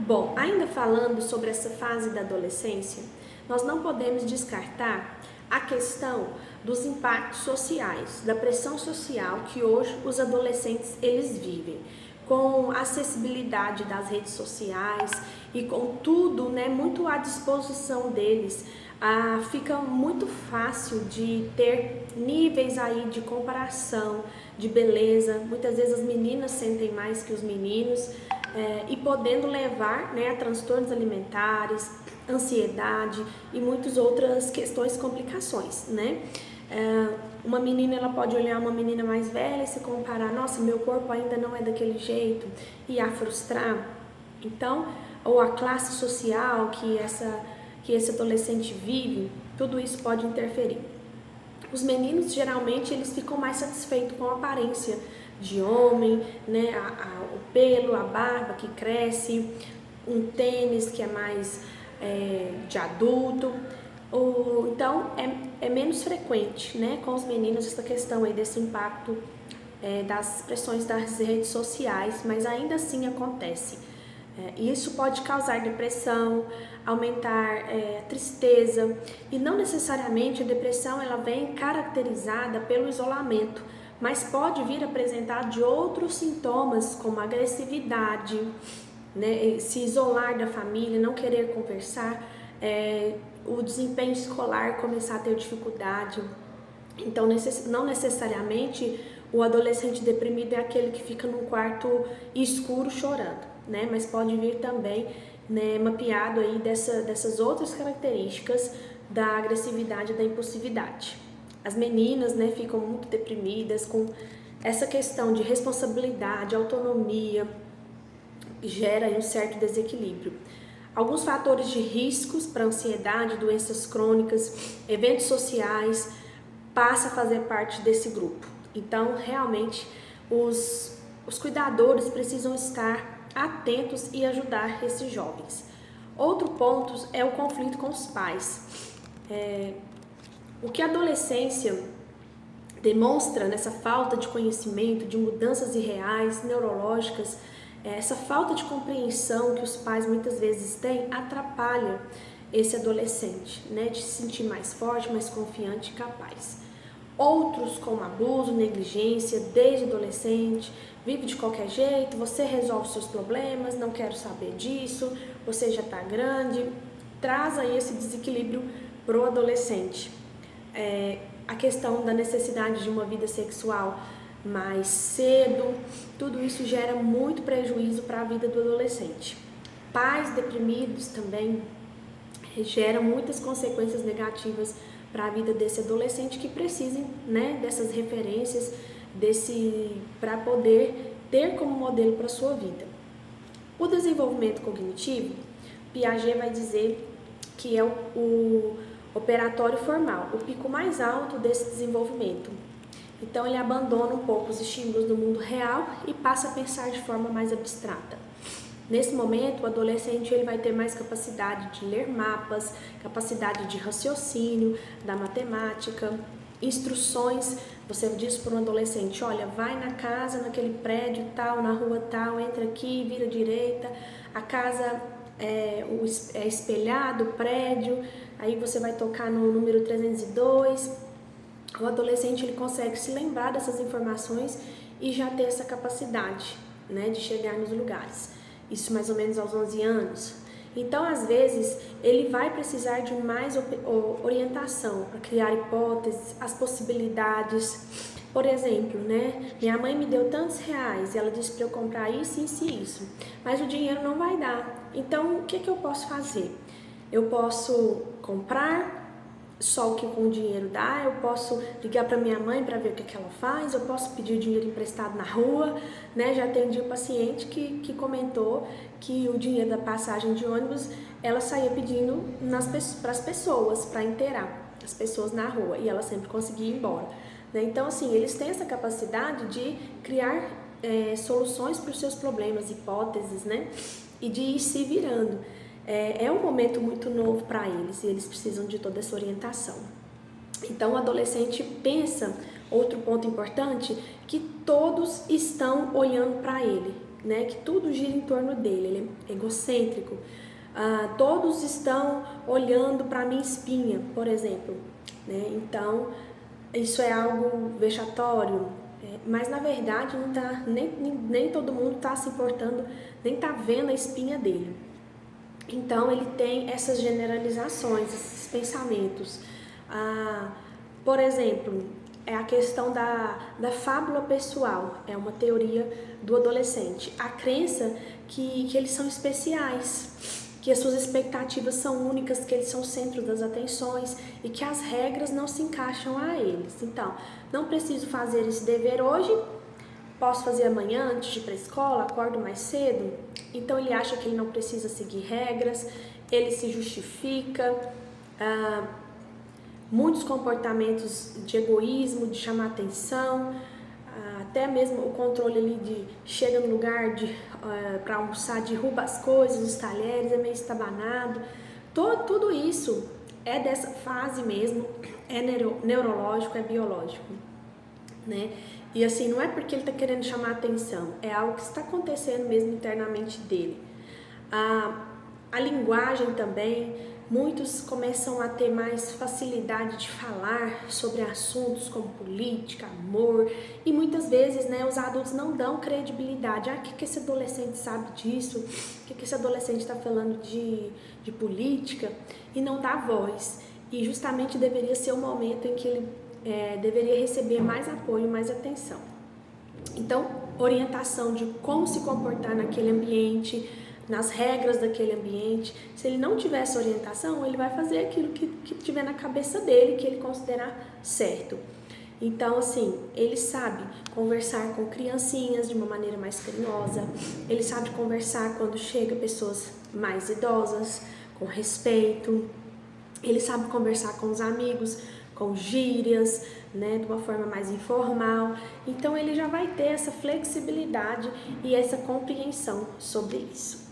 Bom, ainda falando sobre essa fase da adolescência, nós não podemos descartar a questão dos impactos sociais, da pressão social que hoje os adolescentes eles vivem, com a acessibilidade das redes sociais e com tudo, né, muito à disposição deles. Fica muito fácil de ter níveis aí de comparação, de beleza. Muitas vezes as meninas sentem mais que os meninos, e podendo levar, né, a transtornos alimentares, ansiedade e muitas outras questões, complicações, né? Uma menina, ela pode olhar uma menina mais velha e se comparar, nossa, meu corpo ainda não é daquele jeito, e a frustrar. Então, ou a classe social que esse adolescente vive, tudo isso pode interferir. Os meninos, geralmente, eles ficam mais satisfeitos com a aparência de homem, né? O pelo, a barba que cresce, um tênis que é mais de adulto. Então, é menos frequente, né, com os meninos essa questão aí desse impacto das pressões das redes sociais, mas ainda assim acontece. Isso pode causar depressão, aumentar tristeza, e não necessariamente a depressão ela vem caracterizada pelo isolamento, mas pode vir apresentar de outros sintomas como agressividade, né, se isolar da família, não querer conversar, o desempenho escolar começar a ter dificuldade. Então, não necessariamente o adolescente deprimido é aquele que fica num quarto escuro chorando, né? Mas pode vir também, né, mapeado aí dessas outras características da agressividade e da impulsividade. As meninas, né, ficam muito deprimidas com essa questão de responsabilidade, autonomia, gera aí um certo desequilíbrio. Alguns fatores de riscos para ansiedade, doenças crônicas, eventos sociais, passa a fazer parte desse grupo. Então, realmente, os cuidadores precisam estar atentos e ajudar esses jovens. Outro ponto é o conflito com os pais. O que a adolescência demonstra nessa falta de conhecimento, de mudanças irreais, neurológicas, essa falta de compreensão que os pais muitas vezes têm atrapalha esse adolescente, né, de se sentir mais forte, mais confiante e capaz. Outros, como abuso, negligência, desde adolescente, vive de qualquer jeito, você resolve seus problemas, não quero saber disso, você já está grande, traz aí esse desequilíbrio para o adolescente. A questão da necessidade de uma vida sexual mais cedo, tudo isso gera muito prejuízo para a vida do adolescente. Pais deprimidos também geram muitas consequências negativas para a vida desse adolescente que precisem, né, dessas referências, para poder ter como modelo para a sua vida. O desenvolvimento cognitivo, Piaget vai dizer que é o operatório formal, o pico mais alto desse desenvolvimento. Então ele abandona um pouco os estímulos do mundo real e passa a pensar de forma mais abstrata. Nesse momento, o adolescente ele vai ter mais capacidade de ler mapas, capacidade de raciocínio, da matemática, instruções. Você diz para um adolescente, olha, vai na casa, naquele prédio tal, na rua tal, entra aqui, vira direita, a casa é espelhado, o prédio, aí você vai tocar no número 302. O adolescente ele consegue se lembrar dessas informações e já ter essa capacidade, né, de chegar nos lugares. Isso mais ou menos aos 11 anos. Então, às vezes, ele vai precisar de mais orientação para criar hipóteses, as possibilidades. Por exemplo, né, minha mãe me deu tantos reais e ela disse para eu comprar isso, isso e isso, mas o dinheiro não vai dar. Então, o que eu posso fazer? Eu posso comprar só o que com o dinheiro dá, eu posso ligar para minha mãe para ver o que ela faz, eu posso pedir dinheiro emprestado na rua, né? Já atendi um paciente que comentou que o dinheiro da passagem de ônibus, ela saía pedindo para as pessoas, para inteirar as pessoas na rua, e ela sempre conseguia ir embora, né? Então, assim, eles têm essa capacidade de criar soluções para os seus problemas, hipóteses, né? E de ir se virando. É um momento muito novo para eles e eles precisam de toda essa orientação. Então, o adolescente pensa, outro ponto importante, que todos estão olhando para ele, né, que tudo gira em torno dele, ele é egocêntrico. Todos estão olhando para a minha espinha, por exemplo, né? Então, isso é algo vexatório, mas na verdade não tá, nem todo mundo está se importando, nem está vendo a espinha dele. Então, ele tem essas generalizações, esses pensamentos. Por exemplo, é a questão da fábula pessoal, é uma teoria do adolescente. A crença que eles são especiais, que as suas expectativas são únicas, que eles são o centro das atenções e que as regras não se encaixam a eles. Então, não preciso fazer esse dever hoje, posso fazer amanhã antes de ir para a escola, acordo mais cedo. Então, ele acha que ele não precisa seguir regras, ele se justifica. Muitos comportamentos de egoísmo, de chamar atenção, até mesmo o controle ali de chega no lugar para almoçar, derruba as coisas, os talheres, é meio estabanado. Tudo isso é dessa fase mesmo, é neurológico, é biológico, né? E assim, não é porque ele está querendo chamar atenção, é algo que está acontecendo mesmo internamente dele. A linguagem também, muitos começam a ter mais facilidade de falar sobre assuntos como política, amor, e muitas vezes, né, os adultos não dão credibilidade. O que esse adolescente sabe disso? O que esse adolescente está falando de política? E não dá voz. E justamente deveria ser o momento em que ele deveria receber mais apoio, mais atenção. Então, orientação de como se comportar naquele ambiente, nas regras daquele ambiente. Se ele não tiver essa orientação, ele vai fazer aquilo que tiver na cabeça dele, que ele considerar certo. Então, assim, ele sabe conversar com criancinhas de uma maneira mais carinhosa, ele sabe conversar quando chega pessoas mais idosas, com respeito, ele sabe conversar com os amigos, com gírias, né, de uma forma mais informal. Então, ele já vai ter essa flexibilidade e essa compreensão sobre isso.